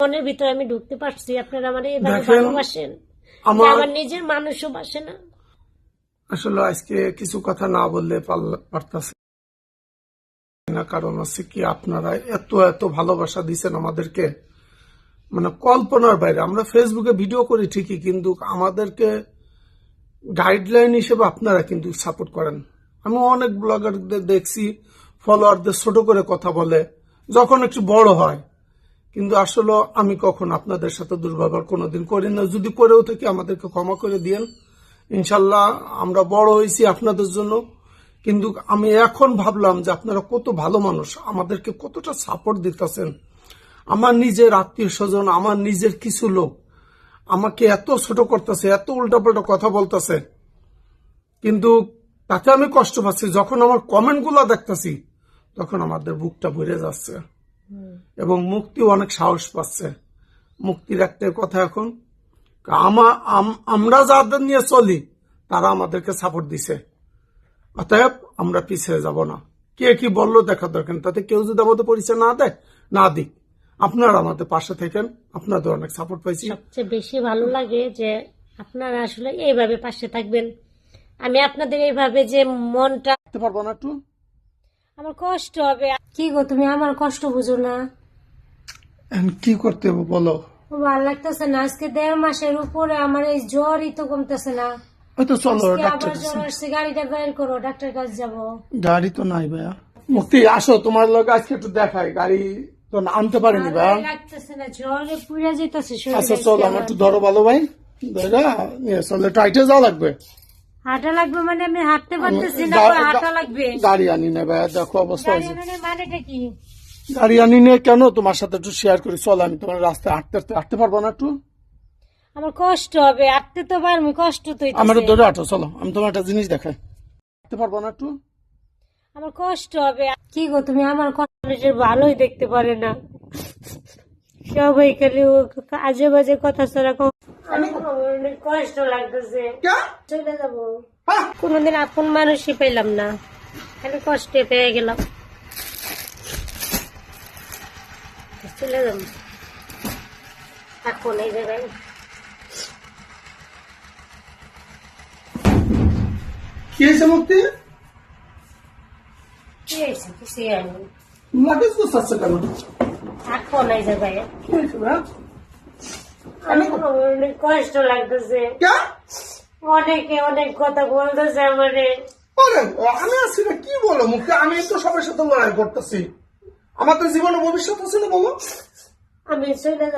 মনের ভিতরে আমি ঢুকতে পারছি, আপনারা মানে এভাবে ভালোবাসেন, আমার নিজের মানুষও বাসে না। আসলে আজকে কিছু কথা না বললে পারতাছি না, কারণ আছে কি আপনারা এত এত ভালোবাসা দিচ্ছেন আমাদেরকে, মানে কল্পনার বাইরে। আমরা ফেসবুকে ভিডিও করি ঠিকই, কিন্তু আমাদেরকে গাইডলাইন হিসেবে আপনারা কিন্তু সাপোর্ট করেন। আমি অনেক ব্লগারদের দেখছি ফলোয়ারদের ছোট করে কথা বলে যখন একটু বড় হয়, কিন্তু আসলে আমি কখন আপনাদের সাথে দুর্ব্যবহার কোনোদিন করি না। যদি করেও থাকি আমাদেরকে ক্ষমা করে দিয়েন। ইনশাল্লাহ আমরা বড় হয়েছি আপনাদের জন্য, কিন্তু আমি এখন ভাবলাম যে আপনারা কত ভালো মানুষ, আমাদেরকে কতটা সাপোর্ট দিতেছেন। আমার নিজের আত্মীয় স্বজন, আমার নিজের কিছু লোক আমাকে এত ছোট করতেছে, এত উল্টাপাল্টা কথা বলতেছে, কিন্তু তাতে আমি কষ্ট পাচ্ছি। যখন আমার কমেন্ট গুলা দেখতেছি তখন আমাদের বুকটা ভরে যাচ্ছে এবং মুক্তিও অনেক সাহস পাচ্ছে। মুক্তির একটাই কথা, এখন আমরা যাদের নিয়ে চলি তারা আমাদেরকে সাপোর্ট দিছে, অতএব আমরা পিছিয়ে যাব না। কে কি বললো দেখা দরকার, তাতে কেউ যদি আমাদের পরিচয় না দেয় না দিক, আপনারা আমাদের পাশে থাকেন, আপনাদের অনেক সাপোর্ট পাইছি। সবচেয়ে বেশি ভালো লাগে যে আপনারা আসলে এইভাবে পাশে থাকবেন। আমি আপনাদের এইভাবে যে মনটা পারবো না, একটু আমার কষ্ট হবে। কি গো, তুমি আমার কষ্ট বুঝো না? কি করতে হবে বলো? ভালো লাগতেছে না, আজকে 1.5 মাসের উপরে আমার এই জ্বরই তো কমতেছে না। তো চলো আবার জ্বর আসছে, গাড়িটা বের করো, ডাক্তার কাছে যাবো। গাড়ি তো নাই ভাইয়া। মুক্তি আসো, তোমার লোক আজকে একটু দেখাই, গাড়ি তো আনতে পারিনি ভাইয়া, লাগতেছে না, জ্বরে পুড়ে যেতেছে। আচ্ছা চলো, আমার একটু ধরো ভালো ভাই, চলো টাইটে যাওয়া লাগবে। হাঁটা লাগবে মানে আমি হাঁটতে পারতেছি না, হাঁটা লাগবে। গাড়ি আনি না ভাইয়া, দেখো অবস্থা। মানেটা কি? গাড়ি আনি না কেন, তোমার সাথে একটু শেয়ার করি, চলো। আমি তোমার রাস্তায় হাঁটতে পারবো না, একটু আমার কষ্ট হবে, হাঁটতে তো পারবো, কষ্ট তো। আমার ধরে হাঁটো, চলো। আমি তোমার একটা জিনিস দেখাই, হাঁটতে পারবো না, একটু আমার কষ্ট হবে। কি গো, তুমি আমার মানুষের ভালোই দেখতে পারে না, সবাই খালি আজে বাজে কথা ছাড়া। অনেক কষ্ট লাগতেছে, চলে যাবো। কোনদিন আপন মানুষই পেলাম না, খালি কষ্টে পেয়ে গেলাম। চলে যাবো এখন এই জায়গায়। কি হয়েছে মুক্তি? কি হয়েছে? কিছু হয়নি। লাগেজ গোছাচ্ছে কেন এখন এই জায়গায়? কি হয়েছে ভাইয়া? অনেক কষ্ট লাগতেছে, অনেকে অনেক কথা বলতেছে আমারে। আমি আছি না, কি বলো মুক্তি? আমি তো সবার সাথে লড়াই করতেছি, আমাদের জীবনে ভবিষ্যৎ আছে না, বলো। আমি চলে